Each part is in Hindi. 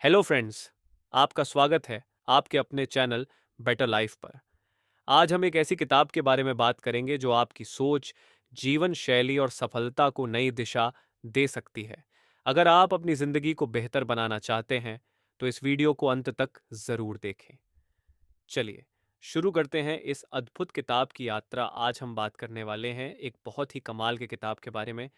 हेलो फ्रेंड्स, आपका स्वागत है आपके अपने चैनल बेटर लाइफ पर। आज हम एक ऐसी किताब के बारे में बात करेंगे जो आपकी सोच, जीवन शैली और सफलता को नई दिशा दे सकती है। अगर आप अपनी ज़िंदगी को बेहतर बनाना चाहते हैं, तो इस वीडियो को अंत तक ज़रूर देखें। चलिए, शुरू करते हैं इस अद्भुत किताब की यात्रा। आज हम बात करने वाले हैं एक बहुत ही कमाल की किताब के बारे में,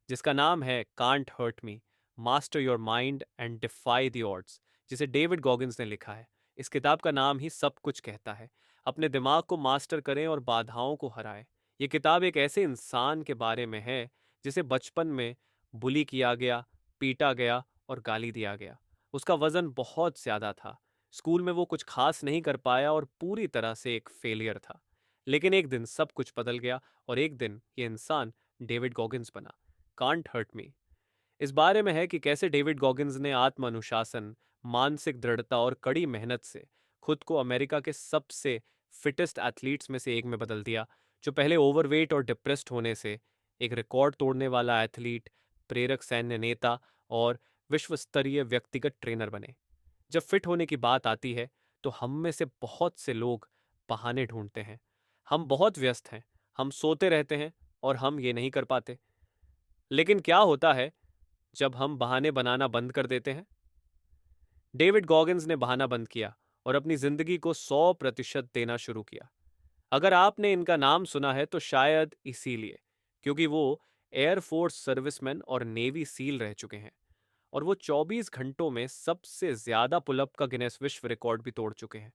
जिसका नाम है can't hurt me, master your mind and defy the odds, जिसे डेविड गॉगिंस ने लिखा है। इस किताब का नाम ही सब कुछ कहता है। अपने दिमाग को मास्टर करें और बाधाओं को हराएं। ये किताब एक ऐसे इंसान के बारे में है जिसे बचपन में बुली किया गया, पीटा गया और गाली दिया गया। उसका वजन बहुत ज़्यादा था। स्कूल में वो कुछ खास नहीं कर पाया और पूरी तरह से एक फेलियर था। लेकिन एक दिन सब कुछ बदल गया और एक दिन ये इंसान डेविड गॉगिंस बना। कांट हर्ट मी इस बारे में है कि कैसे डेविड गॉगिंस ने आत्म अनुशासन, मानसिक दृढ़ता और कड़ी मेहनत से खुद को अमेरिका के सबसे फिटेस्ट एथलीट्स में से एक में बदल दिया, जो पहले ओवरवेट और डिप्रेस्ड होने से एक रिकॉर्ड तोड़ने वाला एथलीट, प्रेरक सैन्य नेता और विश्व स्तरीय व्यक्तिगत ट्रेनर बने। जब फिट होने की बात आती है, तो हम में से बहुत से लोग बहाने ढूंढते हैं। हम बहुत व्यस्त हैं, हम सोते रहते हैं और हम ये नहीं कर पाते। लेकिन क्या होता है जब हम बहाने बनाना बंद कर देते हैं? डेविड गॉगिंस ने बहाना बंद किया और अपनी जिंदगी को 100% देना शुरू किया। अगर आपने इनका नाम सुना है तो शायद इसीलिए क्योंकि वो एयरफोर्स सर्विसमैन और नेवी सील रह चुके हैं, और वो 24 घंटों में सबसे ज्यादा पुलअप का गिनेस विश्व रिकॉर्ड भी तोड़ चुके हैं।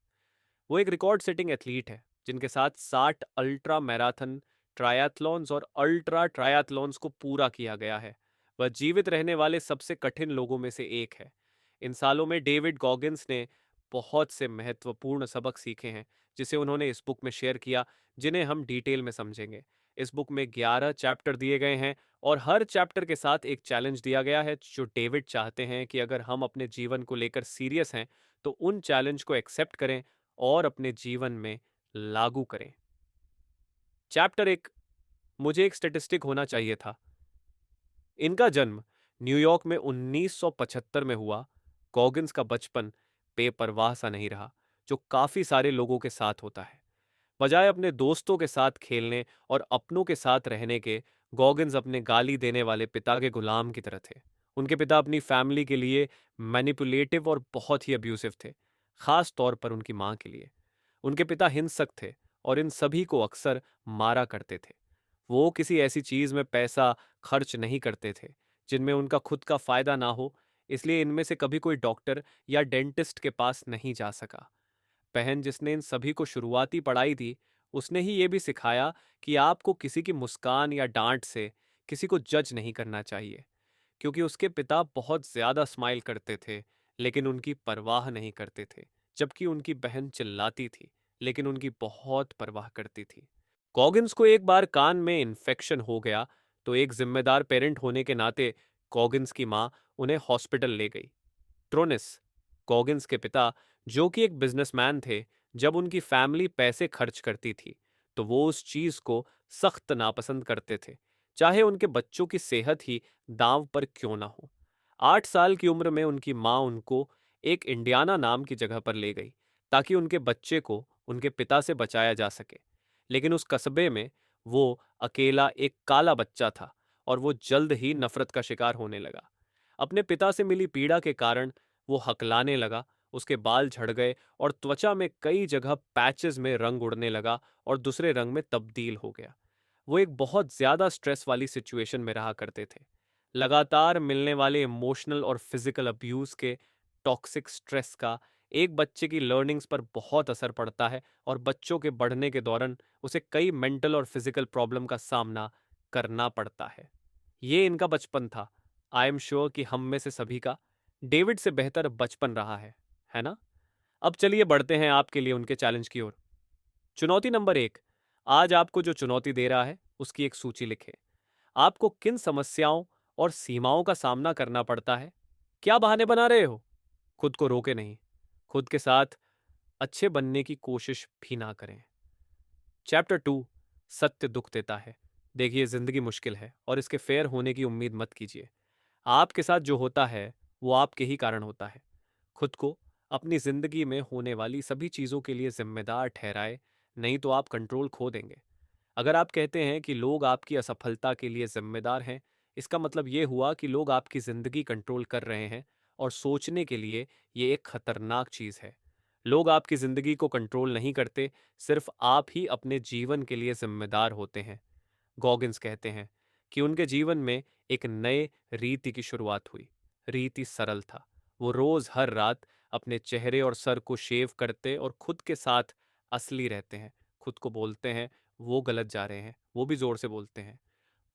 वो एक रिकॉर्ड सेटिंग एथलीट है जिनके साथ 60 अल्ट्रा मैराथन, ट्रायथलॉन्स और अल्ट्रा ट्रायथलॉन्स को पूरा किया गया है। वह जीवित रहने वाले सबसे कठिन लोगों में से एक है। इन सालों में डेविड गॉगिंस ने बहुत से महत्वपूर्ण सबक सीखे हैं, जिसे उन्होंने इस बुक में शेयर किया, जिन्हें हम डिटेल में समझेंगे। इस बुक में 11 चैप्टर दिए गए हैं और हर चैप्टर के साथ एक चैलेंज दिया गया है, जो डेविड चाहते हैं कि अगर हम अपने जीवन को लेकर सीरियस हैं तो उन चैलेंज को एक्सेप्ट करें और अपने जीवन में लागू करें। चैप्टर एक, मुझे एक स्टेटिस्टिक होना चाहिए था। इनका जन्म न्यूयॉर्क में 1975 में हुआ। गॉगिंस का बचपन बेपरवाह सा नहीं रहा, जो काफी सारे लोगों के साथ होता है। बजाय अपने दोस्तों के साथ खेलने और अपनों के साथ रहने के, गॉगिंस अपने गाली देने वाले पिता के गुलाम की तरह थे। उनके पिता अपनी फैमिली के लिए मैनिपुलेटिव और बहुत ही अब्यूसिव थे, खास तौर पर उनकी मां के लिए। उनके पिता हिंसक थे और इन सभी को अक्सर मारा करते थे। वो किसी ऐसी चीज में पैसा खर्च नहीं करते थे जिनमें उनका खुद का फायदा ना हो, इसलिए इनमें से कभी कोई डॉक्टर या डेंटिस्ट के पास नहीं जा सका। बहन, जिसने इन सभी को शुरुआती पढ़ाई दी, उसने ही ये भी सिखाया कि आपको किसी की मुस्कान या डांट से किसी को जज नहीं करना चाहिए, क्योंकि उसके पिता बहुत ज्यादा स्माइल करते थे लेकिन उनकी परवाह नहीं करते थे, जबकि उनकी बहन चिल्लाती थी लेकिन उनकी बहुत परवाह करती थी। कॉगिन्स को एक बार कान में इन्फेक्शन हो गया, तो एक जिम्मेदार पेरेंट होने के नाते कॉगिन्स की मां उन्हें हॉस्पिटल ले गई। ट्रोनिस, कॉगिन्स के पिता, जो कि एक बिजनेसमैन थे, जब उनकी फैमिली पैसे खर्च करती थी तो वो उस चीज को सख्त नापसंद करते थे, चाहे उनके बच्चों की सेहत ही दांव पर क्यों ना हो। 8 साल की उम्र में उनकी मां उनको एक इंडियाना नाम की जगह पर ले गई, ताकि उनके बच्चे को उनके पिता से बचाया जा सके। लेकिन उस कस्बे में वो अकेला एक काला बच्चा था और वो जल्द ही नफरत का शिकार होने लगा। अपने पिता से मिली पीड़ा के कारण वो हकलाने लगा, उसके बाल झड़ गए और त्वचा में कई जगह पैचेस में रंग उड़ने लगा और दूसरे रंग में तब्दील हो गया। वो एक बहुत ज्यादा स्ट्रेस वाली सिचुएशन में रहा करते थे। लगातार मिलने वाले इमोशनल और फिजिकल अब्यूज के टॉक्सिक स्ट्रेस का एक बच्चे की लर्निंग्स पर बहुत असर पड़ता है, और बच्चों के बढ़ने के दौरान उसे कई मेंटल और फिजिकल प्रॉब्लम का सामना करना पड़ता है। ये इनका बचपन था। आई एम श्योर कि हम में से सभी का डेविड से बेहतर बचपन रहा है ना? अब चलिए बढ़ते हैं आपके लिए उनके चैलेंज की ओर। चुनौती नंबर 1, आज आपको जो चुनौती दे रहा है उसकी एक सूची लिखें। आपको किन समस्याओं और सीमाओं का सामना करना पड़ता है? क्या बहाने बना रहे हो? खुद को रोके नहीं, खुद के साथ अच्छे बनने की कोशिश भी ना करें। चैप्टर 2, सत्य दुख देता है। देखिए, जिंदगी मुश्किल है और इसके फेयर होने की उम्मीद मत कीजिए। आपके साथ जो होता है वो आपके ही कारण होता है। खुद को अपनी जिंदगी में होने वाली सभी चीजों के लिए जिम्मेदार ठहराए, नहीं तो आप कंट्रोल खो देंगे। अगर आप कहते हैं कि लोग आपकी असफलता के लिए जिम्मेदार हैं, इसका मतलब ये हुआ कि लोग आपकी जिंदगी कंट्रोल कर रहे हैं, और सोचने के लिए ये एक खतरनाक चीज है। लोग आपकी जिंदगी को कंट्रोल नहीं करते, सिर्फ आप ही अपने जीवन के लिए जिम्मेदार होते हैं। गॉगिंस कहते हैं कि उनके जीवन में एक नए रीति की शुरुआत हुई। रीति सरल था। वो रोज हर रात अपने चेहरे और सर को शेव करते और खुद के साथ असली रहते हैं। खुद को बोलते हैं वो गलत जा रहे हैं, वो भी जोर से बोलते हैं।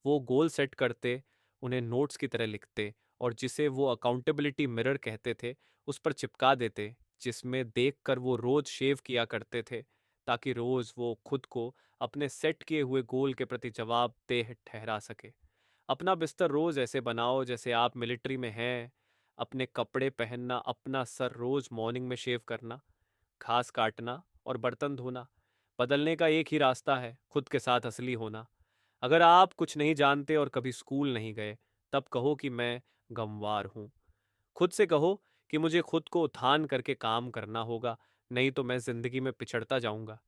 वो गोल सेट करते, उन्हें नोट्स की तरह लिखते, और जिसे वो अकाउंटेबिलिटी मिरर कहते थे उस पर चिपका देते, जिसमें देखकर वो रोज शेव किया करते थे, ताकि रोज वो खुद को अपने सेट किए हुए गोल के प्रति जवाबदेह ठहरा सके। अपना बिस्तर रोज ऐसे बनाओ जैसे आप मिलिट्री में हैं। अपने कपड़े पहनना, अपना सर रोज मॉर्निंग में शेव करना, घास काटना और बर्तन धोना। बदलने का एक ही रास्ता है, खुद के साथ असली होना। अगर आप कुछ नहीं जानते और कभी स्कूल नहीं गए, तब कहो कि मैं गंवार हूं। खुद से कहो कि मुझे खुद को उत्थान करके काम करना होगा, नहीं तो मैं जिंदगी में पिछड़ता जाऊंगा।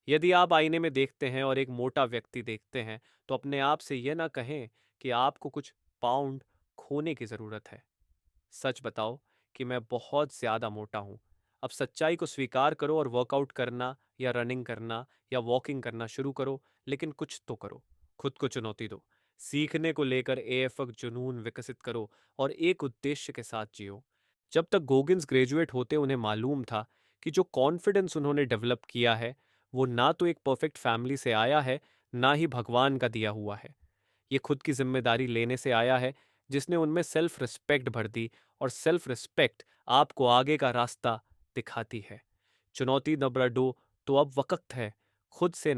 यदि आप आईने में देखते हैं और एक मोटा व्यक्ति देखते हैं, तो अपने आप से यह ना कहें कि आपको कुछ पाउंड खोने की जरूरत है। सच बताओ कि मैं बहुत ज्यादा मोटा हूं। अब सच्चाई को स्वीकार करो और वर्कआउट करना या रनिंग करना या वॉकिंग करना शुरू करो, लेकिन कुछ तो करो। खुद को चुनौती दो। सीखने को लेकर एएफक जुनून विकसित करो और एक उद्देश्य के साथ जियो। जब तक गोगिंस ग्रेजुएट होते, उन्हें मालूम था कि जो कॉन्फिडेंस उन्होंने डेवलप किया है, वो ना तो एक परफेक्ट फैमिली से आया है, ना ही भगवान का दिया हुआ है। ये खुद की जिम्मेदारी लेने से आया है, जिसने उनमें सेल्फ रिस्पेक्ट भर दी, और सेल्फ रिस्पेक्ट आपको आगे का रास्ता दिखाती है। चुनौती नंबर 2, तो अब वक्त है खुद से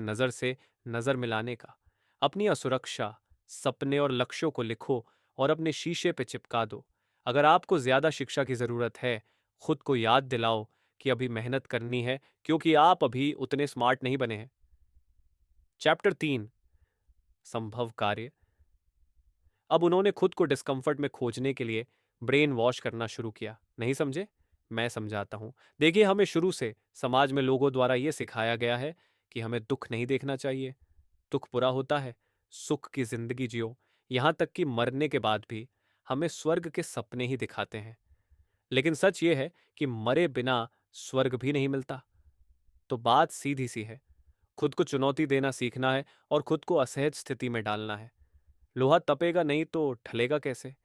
नजर मिलाने का। अपनी असुरक्षा, सपने और लक्ष्यों को लिखो और अपने शीशे पे चिपका दो। अगर आपको ज्यादा शिक्षा की जरूरत है, खुद को याद दिलाओ कि अभी मेहनत करनी है, क्योंकि आप अभी उतने स्मार्ट नहीं बने हैं। चैप्टर 3, संभव कार्य। अब उन्होंने खुद को डिस्कम्फर्ट में खोजने के लिए ब्रेन वॉश करना शुरू किया। नहीं समझे? मैं समझाता हूं। देखिए, हमें शुरू से समाज में लोगों द्वारा यह सिखाया गया है कि हमें दुख नहीं देखना चाहिए। दुख बुरा होता है, सुख की जिंदगी जियो। यहां तक कि मरने के बाद भी हमें स्वर्ग के सपने ही दिखाते हैं। लेकिन सच ये है कि मरे बिना स्वर्ग भी नहीं मिलता। तो बात सीधी सी है, खुद को चुनौती देना सीखना है और खुद को असहज स्थिति में डालना है। लोहा तपेगा नहीं तो ढलेगा कैसे?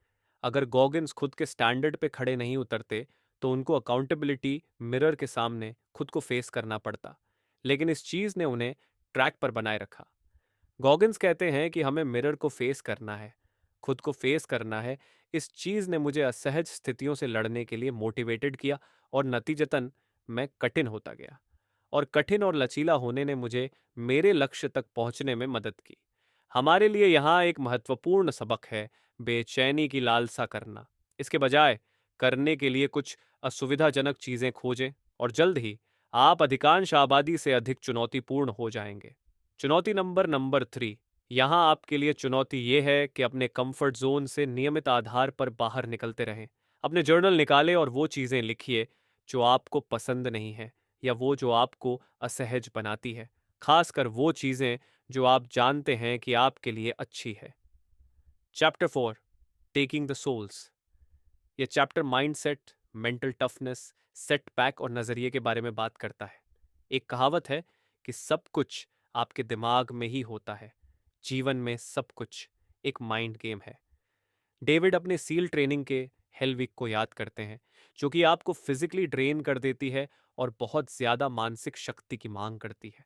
अगर गॉगिन्स खुद के स्टैंडर्ड पे खड़े नहीं उतरते, तो उनको अकाउंटेबिलिटी मिरर के सामने खुद को फेस करना पड़ता। लेकिन इस चीज ने उन्हें ट्रैक पर बनाए रखा। गॉगिन्स कहते हैं कि हमें मिरर को फेस करना है, खुद को फेस करना है। इस चीज ने मुझे असहज स्थितियों से लड़ने के लिए मोटिवेटेड किया, और नतीजतन मैं कठिन होता गया। और कठिन और लचीला होने ने मुझे मेरे लक्ष्य तक पहुंचने में मदद की। हमारे लिए यहाँ एक महत्वपूर्ण सबक है, बेचैनी की लालसा करना। इसके बजाय करने के लिए कुछ असुविधाजनक चीजें खोजें, और जल्द ही आप अधिकांश आबादी से अधिक चुनौतीपूर्ण हो जाएंगे। चुनौती नंबर 3। यहाँ आपके लिए चुनौती ये है कि अपने कंफर्ट जोन से नियमित आधार पर बाहर निकलते रहें। अपने जर्नल निकालें और वो चीजें लिखिए जो आपको पसंद नहीं है, या वो जो आपको असहज बनाती है। खासकर वो चीजें जो आप जानते हैं कि आपके लिए अच्छी है। Chapter 4, taking the souls. यह chapter mindset, mental toughness, setback और नजरिए के बारे में बात करता है। एक कहावत है कि सब कुछ आपके दिमाग में ही होता है। जीवन में सब कुछ एक माइंड गेम है। डेविड अपने सील ट्रेनिंग के हेल वीक को याद करते हैं, जो कि आपको फिजिकली ड्रेन कर देती है और बहुत ज्यादा मानसिक शक्ति की मांग करती है।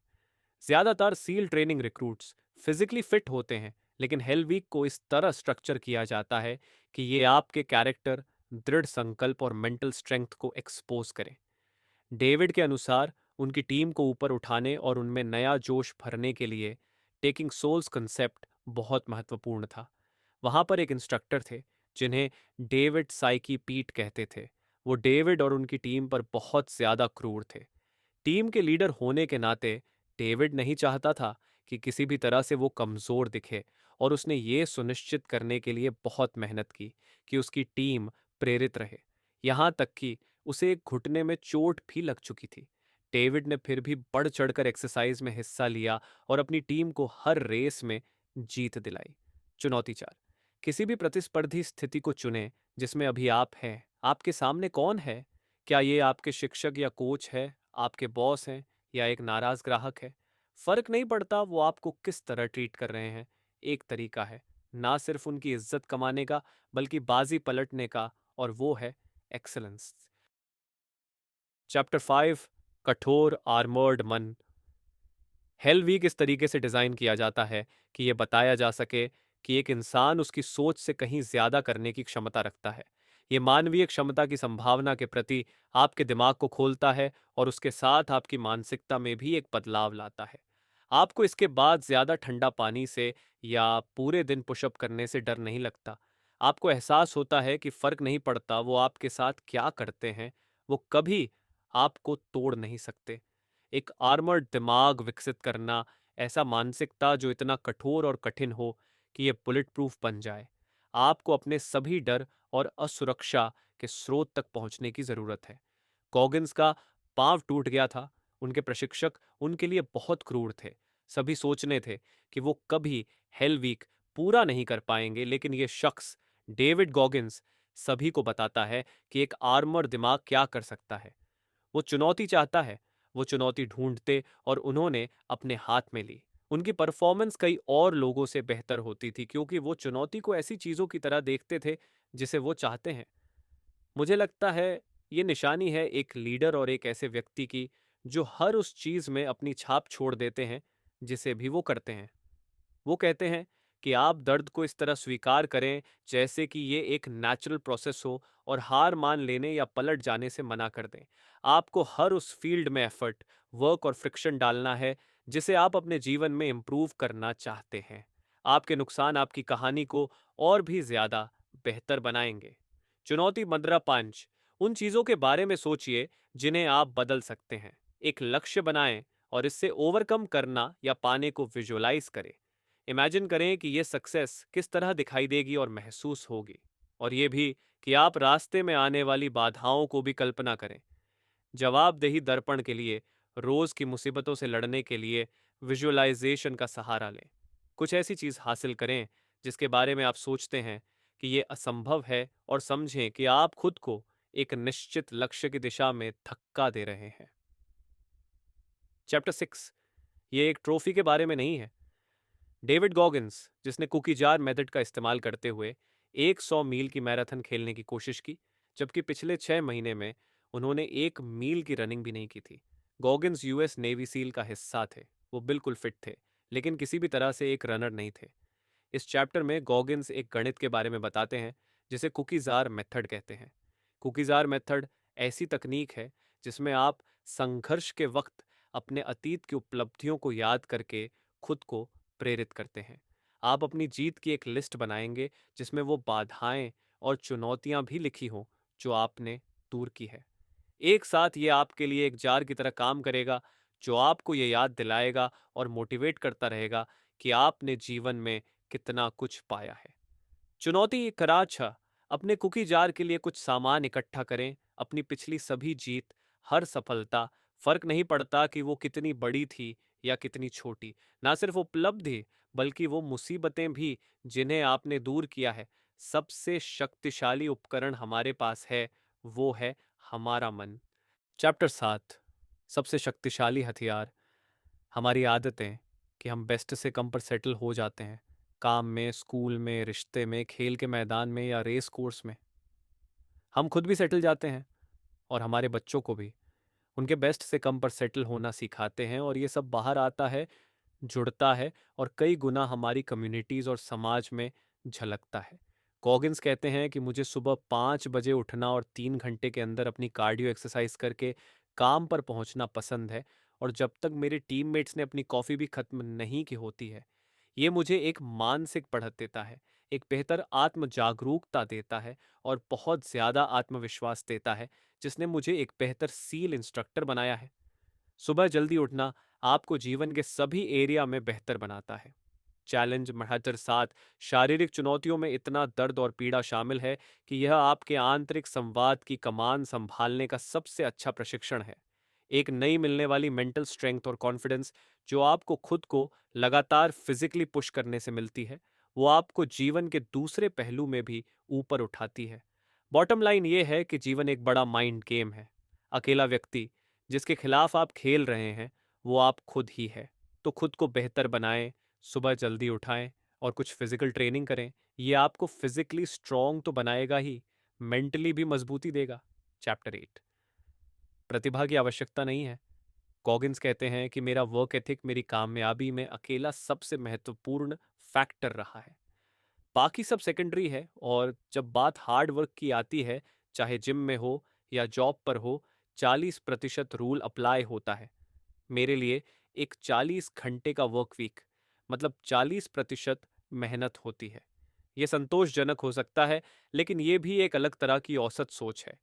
ज्यादातर seal training recruits physically fit होते हैं, लेकिन हेल वीक को इस तरह स्ट्रक्चर किया जाता है कि ये आपके कैरेक्टर, दृढ़ संकल्प और मेंटल स्ट्रेंथ को एक्सपोज करें। डेविड के अनुसार उनकी टीम को ऊपर उठाने और उनमें नया जोश भरने के लिए टेकिंग सोल्स कंसेप्ट बहुत महत्वपूर्ण था। वहां पर एक इंस्ट्रक्टर थे जिन्हें डेविड साइकी पीट कहते थे। वो डेविड और उनकी टीम पर बहुत ज्यादा क्रूर थे। टीम के लीडर होने के नाते डेविड नहीं चाहता था कि किसी भी तरह से वो कमजोर दिखे, और उसने ये सुनिश्चित करने के लिए बहुत मेहनत की कि उसकी टीम प्रेरित रहे। यहाँ तक कि उसे एक घुटने में चोट भी लग चुकी थी। डेविड ने फिर भी बढ़ चढ़कर एक्सरसाइज में हिस्सा लिया और अपनी टीम को हर रेस में जीत दिलाई। चुनौती 4। किसी भी प्रतिस्पर्धी स्थिति को चुनें जिसमें अभी आप हैं। आपके सामने कौन है? क्या ये आपके शिक्षक या कोच है, आपके बॉस हैं, या एक नाराज ग्राहक है? फर्क नहीं पड़ता वो आपको किस तरह ट्रीट कर रहे हैं। एक तरीका है ना सिर्फ उनकी इज्जत कमाने का, बल्कि बाजी पलटने का, और वो है एक्सेलेंस। चैप्टर 5, कठोर आर्मर्ड मन। हेल वीक इस तरीके से डिज़ाइन किया जाता है कि यह बताया जा सके कि एक इंसान उसकी सोच से कहीं ज्यादा करने की क्षमता रखता है। यह मानवीय क्षमता की संभावना के प्रति आपके दिमाग को खोलता है और उसके साथ आपकी मानसिकता में भी एक बदलाव लाता है। आपको इसके बाद ज्यादा ठंडा पानी से या पूरे दिन पुशअप करने से डर नहीं लगता। आपको एहसास होता है कि फर्क नहीं पड़ता वो आपके साथ क्या करते हैं, वो कभी आपको तोड़ नहीं सकते। एक आर्मर्ड दिमाग विकसित करना, ऐसा मानसिकता जो इतना कठोर और कठिन हो कि यह बुलेट प्रूफ बन जाए। आपको अपने सभी डर और असुरक्षा के स्रोत तक पहुंचने की जरूरत है। कॉगिंस का पांव टूट गया था। उनके प्रशिक्षक उनके लिए बहुत क्रूर थे। सभी सोचने थे कि वो कभी हेल वीक पूरा नहीं कर पाएंगे, लेकिन ये शख्स डेविड गॉगिंस सभी को बताता है कि एक आर्मर दिमाग क्या कर सकता है। वो चुनौती चाहता है। वो चुनौती ढूंढते और उन्होंने अपने हाथ में ली। उनकी परफॉर्मेंस कई और लोगों से बेहतर होती थी क्योंकि वो चुनौती को ऐसी चीजों की तरह देखते थे जिसे वो चाहते हैं। मुझे लगता है ये निशानी है एक लीडर और एक ऐसे व्यक्ति की जो हर उस चीज में अपनी छाप छोड़ देते हैं जिसे भी वो करते हैं। वो कहते हैं कि आप दर्द को इस तरह स्वीकार करें जैसे कि ये एक नेचुरल प्रोसेस हो, और हार मान लेने या पलट जाने से मना कर दें। आपको हर उस फील्ड में एफर्ट, वर्क और फ्रिक्शन डालना है जिसे आप अपने जीवन में इम्प्रूव करना चाहते हैं। आपके नुकसान आपकी कहानी को और भी ज्यादा बेहतर बनाएंगे। चुनौती मदरा पांच। उन चीजों के बारे में सोचिए जिन्हें आप बदल सकते हैं। एक लक्ष्य बनाएं और इससे ओवरकम करना या पाने को विजुअलाइज करें। इमेजिन करें कि यह सक्सेस किस तरह दिखाई देगी और महसूस होगी। और यह भी कि आप रास्ते में आने वाली बाधाओं को भी कल्पना करें। जवाबदेही दर्पण के लिए, रोज की मुसीबतों से लड़ने के लिए विजुअलाइजेशन का सहारा लें। कुछ ऐसी चीज हासिल करें जिसके बारे में आप सोचते हैं कि यह असंभव है, और समझें कि आप खुद को एक निश्चित लक्ष्य की दिशा में धक्का दे रहे हैं। चैप्टर 6, ये एक ट्रॉफी के बारे में नहीं है। डेविड गॉगिंस, जिसने कुकी जार मेथड का इस्तेमाल करते हुए 100 मील की मैराथन खेलने की कोशिश की, जबकि पिछले 6 महीने में उन्होंने 1 मील की रनिंग भी नहीं की थी। गॉगिंस यूएस नेवी सील का हिस्सा थे। वो बिल्कुल फिट थे, लेकिन किसी भी तरह से एक रनर नहीं थे। इस चैप्टर में गॉगिंस एक गणित के बारे में बताते हैं जिसे कुकी जार मेथड कहते हैं। कुकी जार मेथड ऐसी तकनीक है जिसमें आप संघर्ष के वक्त अपने अतीत की उपलब्धियों को याद करके खुद को प्रेरित करते हैं। आप अपनी जीत की एक लिस्ट बनाएंगे जिसमें वो बाधाएं और चुनौतियां भी लिखी हों जो आपने दूर की है। एक साथ ये आपके लिए एक जार की तरह काम करेगा जो आपको ये याद दिलाएगा और मोटिवेट करता रहेगा कि आपने जीवन में कितना कुछ पाया है। चुनौती कराचा। अपने कुकी जार के लिए कुछ सामान इकट्ठा करें। अपनी पिछली सभी जीत, हर सफलता, फर्क नहीं पड़ता कि वो कितनी बड़ी थी या कितनी छोटी। ना सिर्फ उपलब्धि, बल्कि वो मुसीबतें भी जिन्हें आपने दूर किया है। सबसे शक्तिशाली उपकरण हमारे पास है, वो है हमारा मन। चैप्टर 7, सबसे शक्तिशाली हथियार। हमारी आदतें कि हम बेस्ट से कम पर सेटल हो जाते हैं। काम में, स्कूल में, रिश्ते में, खेल के मैदान में या रेस कोर्स में। हम खुद भी सेटल जाते हैं और हमारे बच्चों को भी उनके बेस्ट से कम पर सेटल होना सिखाते हैं, और ये सब बाहर आता है, जुड़ता है, और कई गुना हमारी कम्युनिटीज़ और समाज में झलकता है। कॉगिन्स कहते हैं कि मुझे सुबह 5 बजे उठना और 3 घंटे के अंदर अपनी कार्डियो एक्सरसाइज करके काम पर पहुंचना पसंद है, और जब तक मेरे टीममेट्स ने अपनी कॉफ़ी भी खत्म नहीं की होती है। ये मुझे एक मानसिक बढ़त देता है, एक बेहतर आत्म जागरूकता देता है, और बहुत ज़्यादा आत्मविश्वास देता है, जिसने मुझे एक बेहतर सील इंस्ट्रक्टर बनाया है। सुबह जल्दी उठना आपको जीवन के सभी एरिया में बेहतर बनाता है। चैलेंज हर साथ शारीरिक चुनौतियों में इतना दर्द और पीड़ा शामिल है कि यह आपके आंतरिक संवाद की कमान संभालने का सबसे अच्छा प्रशिक्षण है। एक नई मिलने वाली मेंटल स्ट्रेंथ और कॉन्फिडेंस जो आपको खुद को लगातार फिजिकली पुश करने से मिलती है, वो आपको जीवन के दूसरे पहलू में भी ऊपर उठाती है। बॉटम लाइन ये है कि जीवन एक बड़ा माइंड गेम है। अकेला व्यक्ति जिसके खिलाफ आप खेल रहे हैं वो आप खुद ही है। तो खुद को बेहतर बनाएं, सुबह जल्दी उठाएं और कुछ फिजिकल ट्रेनिंग करें। ये आपको फिजिकली स्ट्रांग तो बनाएगा ही, मेंटली भी मजबूती देगा। चैप्टर 8। प्रतिभा की आवश्यकता नहीं है। कॉगिन्स कहते हैं कि मेरा वर्क एथिक मेरी कामयाबी में अकेला सबसे महत्वपूर्ण फैक्टर रहा है, बाकी सब सेकेंडरी है। और जब बात हार्ड वर्क की आती है, चाहे जिम में हो या जॉब पर हो, 40% रूल अप्लाई होता है। मेरे लिए एक 40 घंटे का वर्क वीक मतलब 40% मेहनत होती है। यह संतोषजनक हो सकता है, लेकिन यह भी एक अलग तरह की औसत सोच है।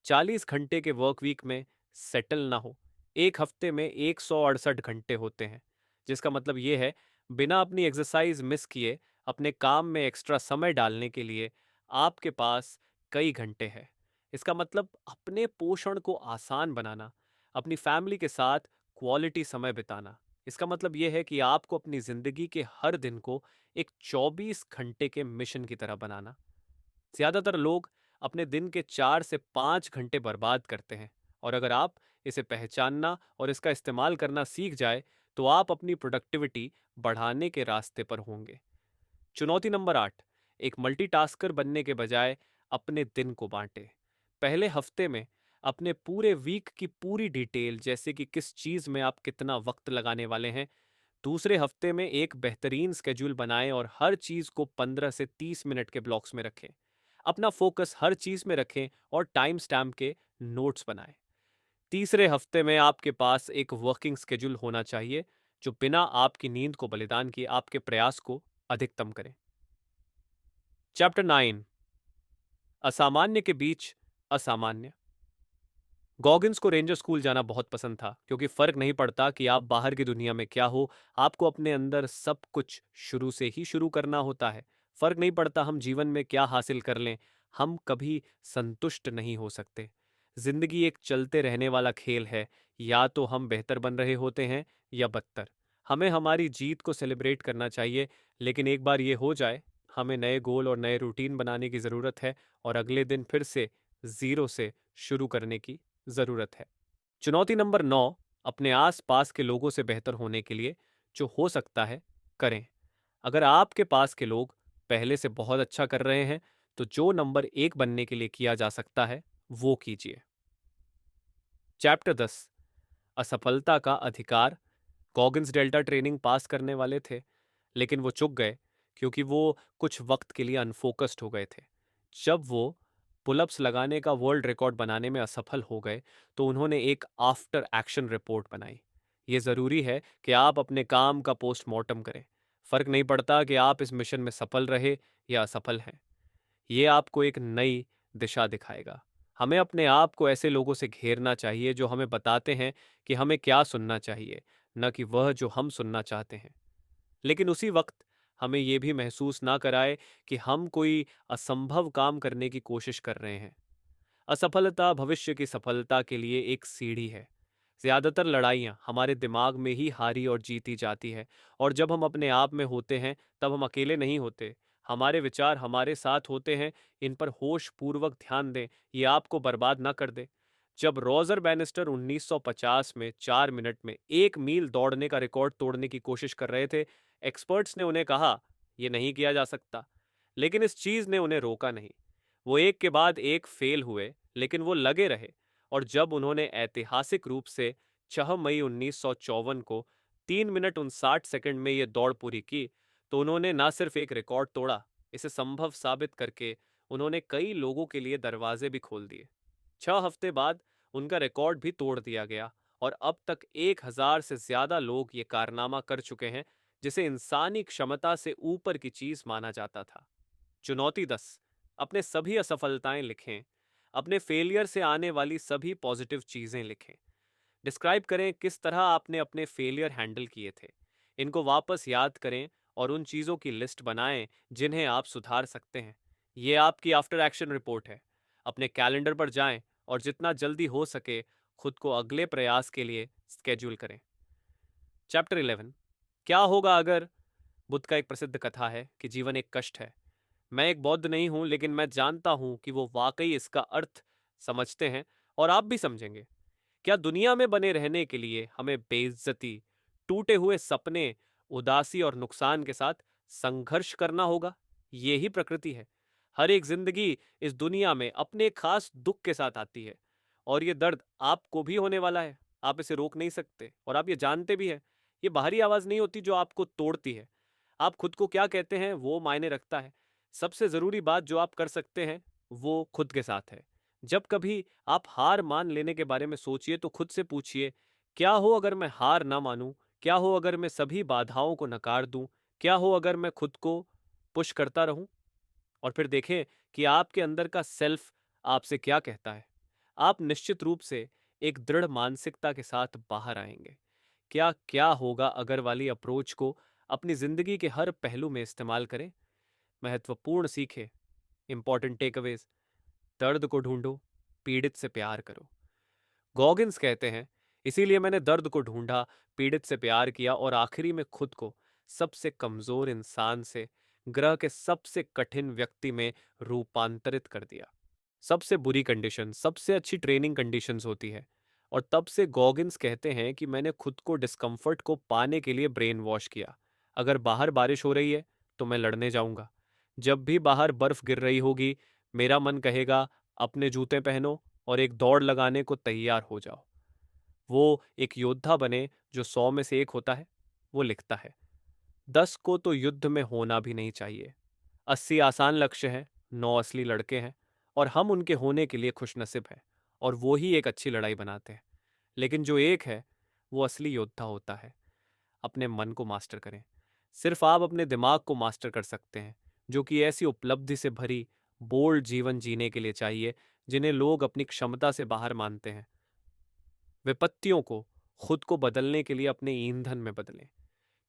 40 घंटे के वर्क वीक में सेटल ना हो। एक हफ्ते में 168 घंटे होते हैं, जिसका मतलब यह है बिना अपनी एक्सरसाइज मिस किए अपने काम में एक्स्ट्रा समय डालने के लिए आपके पास कई घंटे हैं। इसका मतलब अपने पोषण को आसान बनाना, अपनी फैमिली के साथ क्वालिटी समय बिताना। इसका मतलब यह है कि आपको अपनी जिंदगी के हर दिन को एक 24 घंटे के मिशन की तरह बनाना। ज्यादातर लोग अपने दिन के 4 से 5 घंटे बर्बाद करते हैं, और अगर आप इसे पहचानना और इसका इस्तेमाल करना सीख जाए तो आप अपनी प्रोडक्टिविटी बढ़ाने के रास्ते पर होंगे। चुनौती नंबर 8। एक मल्टीटास्कर बनने के बजाय अपने दिन को बांटे। पहले हफ्ते में अपने पूरे वीक की पूरी डिटेल, जैसे कि किस चीज में आप कितना वक्त लगाने वाले हैं। दूसरे हफ्ते में एक बेहतरीन स्केड्यूल बनाएं और हर चीज को 15 से 30 मिनट के ब्लॉक्स में रखें। अपना फोकस हर चीज में रखें और टाइम स्टैम्प के नोट्स बनाएं। तीसरे हफ्ते में आपके पास एक वर्किंग स्केड्यूल होना चाहिए जो बिना आपकी नींद को बलिदान किए आपके प्रयास को अधिकतम करें। चैप्टर 9। असामान्य के बीच असामान्य। गॉगिन्स को रेंजर स्कूल जाना बहुत पसंद था, क्योंकि फर्क नहीं पड़ता कि आप बाहर की दुनिया में क्या हो, आपको अपने अंदर सब कुछ शुरू से ही शुरू करना होता है। फर्क नहीं पड़ता हम जीवन में क्या हासिल कर लें, हम कभी संतुष्ट नहीं हो सकते। जिंदगी एक चलते रहने वाला खेल है, या तो हम बेहतर बन रहे होते हैं या बदतर। हमें हमारी जीत को सेलिब्रेट करना चाहिए, लेकिन एक बार ये हो जाए, हमें नए गोल और नए रूटीन बनाने की ज़रूरत है और अगले दिन फिर से ज़ीरो से शुरू करने की ज़रूरत है। चुनौती नंबर 9। अपने आस-पास के लोगों से बेहतर होने के लिए जो हो सकता है, करें। अगर आपके पास के लोग पहले से बहुत अच्छा कर रहे हैं, तो जो नंबर 1 बनने के लिए किया जा सकता है, वो कीजिए। चैप्टर 10। असफलता का अधिकार। गॉगिन्स डेल्टा ट्रेनिंग पास करने वाले थे, लेकिन वो चूक गए क्योंकि वो कुछ वक्त के लिए अनफोकस्ड हो गए थे। जब वो पुलअप्स लगाने का वर्ल्ड रिकॉर्ड बनाने में असफल हो गए, तो उन्होंने एक आफ्टर एक्शन रिपोर्ट बनाई। ये ज़रूरी है कि आप अपने काम का पोस्टमार्टम करें। फर्क नहीं पड़ता कि आप इस मिशन में सफल रहे या असफल हैं, ये आपको एक नई दिशा दिखाएगा। हमें अपने आप को ऐसे लोगों से घेरना चाहिए जो हमें बताते हैं कि हमें क्या सुनना चाहिए, न कि वह जो हम सुनना चाहते हैं। लेकिन उसी वक्त हमें यह भी महसूस ना कराए कि हम कोई असंभव काम करने की कोशिश कर रहे हैं। असफलता भविष्य की सफलता के लिए एक सीढ़ी है। ज्यादातर लड़ाइयाँ हमारे दिमाग में ही हारी और जीती जाती है, और जब हम अपने आप में होते हैं तब हम अकेले नहीं होते। हमारे विचार हमारे साथ होते हैं, इन पर होश पूर्वक ध्यान दें, ये आपको बर्बाद ना कर दे। जब रॉजर बैनिस्टर 1950 में 4 मिनट में 1 मील दौड़ने का रिकॉर्ड तोड़ने की कोशिश कर रहे थे, एक्सपर्ट्स ने उन्हें कहा यह नहीं किया जा सकता, लेकिन इस चीज ने उन्हें रोका नहीं। वो एक के बाद एक फेल हुए, लेकिन वो लगे रहे, और जब उन्होंने ऐतिहासिक रूप से 6 मई 1954 को 3 मिनट 59 सेकंड में ये दौड़ पूरी की, तो उन्होंने न सिर्फ एक रिकॉर्ड तोड़ा, इसे संभव साबित करके उन्होंने कई लोगों के लिए दरवाजे भी खोल दिए। 6 हफ्ते बाद उनका रिकॉर्ड भी तोड़ दिया गया, और अब तक 1000 से ज्यादा लोग ये कारनामा कर चुके हैं, जिसे इंसानी क्षमता से ऊपर की चीज माना जाता था। चुनौती 10। अपने सभी असफलताएं लिखें। अपने फेलियर से आने वाली सभी पॉजिटिव चीजें लिखें। डिस्क्राइब करें किस तरह आपने अपने फेलियर हैंडल किए थे। इनको वापस याद करें और उन चीज़ों की लिस्ट बनाएं जिन्हें आप सुधार सकते हैं। ये आपकी आफ्टर एक्शन रिपोर्ट है। अपने कैलेंडर पर जाएं और जितना जल्दी हो सके खुद को अगले प्रयास के लिए स्केड्यूल करें। चैप्टर 11, क्या होगा अगर। बुद्ध का एक प्रसिद्ध कथा है कि जीवन एक कष्ट है। मैं एक बौद्ध नहीं हूं, लेकिन मैं जानता हूं कि वो वाकई इसका अर्थ समझते हैं और आप भी समझेंगे। क्या दुनिया में बने रहने के लिए हमें बेइज्जती, टूटे हुए सपने, उदासी और नुकसान के साथ संघर्ष करना होगा? ये ही प्रकृति है। हर एक जिंदगी इस दुनिया में अपने एक खास दुख के साथ आती है और ये दर्द आपको भी होने वाला है। आप इसे रोक नहीं सकते और आप ये जानते भी हैं। ये बाहरी आवाज नहीं होती जो आपको तोड़ती है। आप खुद को क्या कहते हैं वो मायने रखता है। सबसे जरूरी बात जो आप कर सकते हैं वो खुद के साथ है। जब कभी आप हार मान लेने के बारे में सोचिए तो खुद से पूछिए, क्या हो अगर मैं हार ना मानूं? क्या हो अगर मैं सभी बाधाओं को नकार दूं? क्या हो अगर मैं खुद को पुश करता रहूं? और फिर देखें कि आपके अंदर का सेल्फ आपसे क्या कहता है। आप निश्चित रूप से एक दृढ़ मानसिकता के साथ बाहर आएंगे। क्या क्या होगा अगर वाली अप्रोच को अपनी जिंदगी के हर पहलू में इस्तेमाल करें। महत्वपूर्ण सीखे, इंपॉर्टेंट टेकअवेज। दर्द को ढूंढो, पीड़ित से प्यार करो। गॉगिंस कहते हैं, इसीलिए मैंने दर्द को ढूंढा, पीड़ित से प्यार किया और आखिरी में खुद को सबसे कमजोर इंसान से ग्रह के सबसे कठिन व्यक्ति में रूपांतरित कर दिया। सबसे बुरी कंडीशन सबसे अच्छी ट्रेनिंग कंडीशंस होती है। और तब से गॉगिंस कहते हैं कि मैंने खुद को डिस्कम्फर्ट को पाने के लिए ब्रेन वॉश किया। अगर बाहर बारिश हो रही है तो मैं लड़ने जाऊंगा। जब भी बाहर बर्फ गिर रही होगी मेरा मन कहेगा अपने जूते पहनो और एक दौड़ लगाने को तैयार हो जाओ। वो एक योद्धा बने जो 100 में से एक होता है। वो लिखता है, 10 को तो युद्ध में होना भी नहीं चाहिए। 80 आसान लक्ष्य है, 9 असली लड़के हैं और हम उनके होने के लिए खुशनसीब हैं और वो ही एक अच्छी लड़ाई बनाते हैं। लेकिन जो एक है वो असली योद्धा होता है। अपने मन को मास्टर करें। सिर्फ आप अपने दिमाग को मास्टर कर सकते हैं, जो कि ऐसी उपलब्धि से भरी बोल्ड जीवन जीने के लिए चाहिए जिन्हें लोग अपनी क्षमता से बाहर मानते हैं। विपत्तियों को खुद को बदलने के लिए अपने ईंधन में बदलें,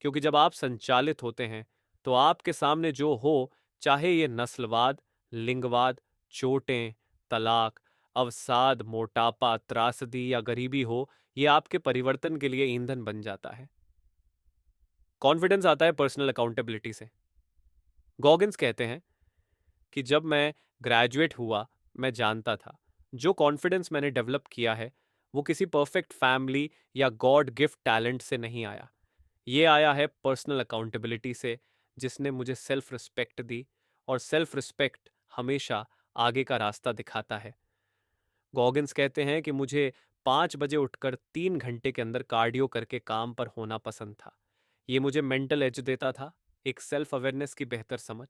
क्योंकि जब आप संचालित होते हैं तो आपके सामने जो हो, चाहे ये नस्लवाद, लिंगवाद, चोटें, तलाक, अवसाद, मोटापा, त्रासदी या गरीबी हो, ये आपके परिवर्तन के लिए ईंधन बन जाता है। कॉन्फिडेंस आता है पर्सनल अकाउंटेबिलिटी से। गॉगिंस कहते हैं कि जब मैं ग्रेजुएट हुआ मैं जानता था जो कॉन्फिडेंस मैंने डेवलप किया है वो किसी परफेक्ट फैमिली या गॉड गिफ्ट टैलेंट से नहीं आया। ये आया है पर्सनल अकाउंटेबिलिटी से, जिसने मुझे सेल्फ रिस्पेक्ट दी और सेल्फ रिस्पेक्ट हमेशा आगे का रास्ता दिखाता है। गॉगिंस कहते हैं कि मुझे 5 बजे उठकर 3 घंटे के अंदर कार्डियो करके काम पर होना पसंद था। ये मुझे मेंटल एज देता था, एक सेल्फ अवेयरनेस की बेहतर समझ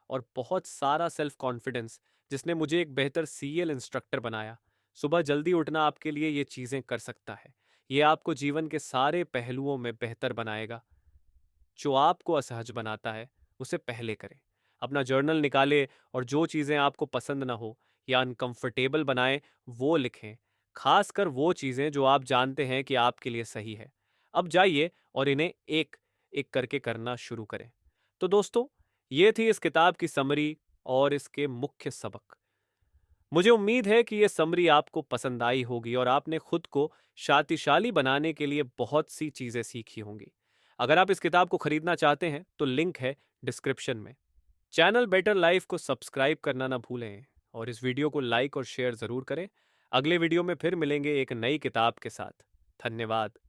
और बहुत सारा सेल्फ कॉन्फिडेंस, जिसने मुझे एक बेहतर सीएल इंस्ट्रक्टर बनाया। सुबह जल्दी उठना आपके लिए ये चीज़ें कर सकता है। ये आपको जीवन के सारे पहलुओं में बेहतर बनाएगा। जो आपको असहज बनाता है उसे पहले करें। अपना जर्नल निकालें और जो चीज़ें आपको पसंद ना हो या अनकंफर्टेबल बनाएं वो लिखें। खासकर वो चीज़ें जो आप जानते हैं कि आपके लिए सही है। अब जाइए और इन्हें एक एक करके करना शुरू करें। तो दोस्तों, ये थी इस किताब की समरी और इसके मुख्य सबक। मुझे उम्मीद है कि ये समरी आपको पसंद आई होगी और आपने खुद को शातिशाली बनाने के लिए बहुत सी चीज़ें सीखी होंगी। अगर आप इस किताब को खरीदना चाहते हैं तो लिंक है डिस्क्रिप्शन में। चैनल बेटर लाइफ को सब्सक्राइब करना ना भूलें और इस वीडियो को लाइक और शेयर ज़रूर करें। अगले वीडियो में फिर मिलेंगे एक नई किताब के साथ। धन्यवाद।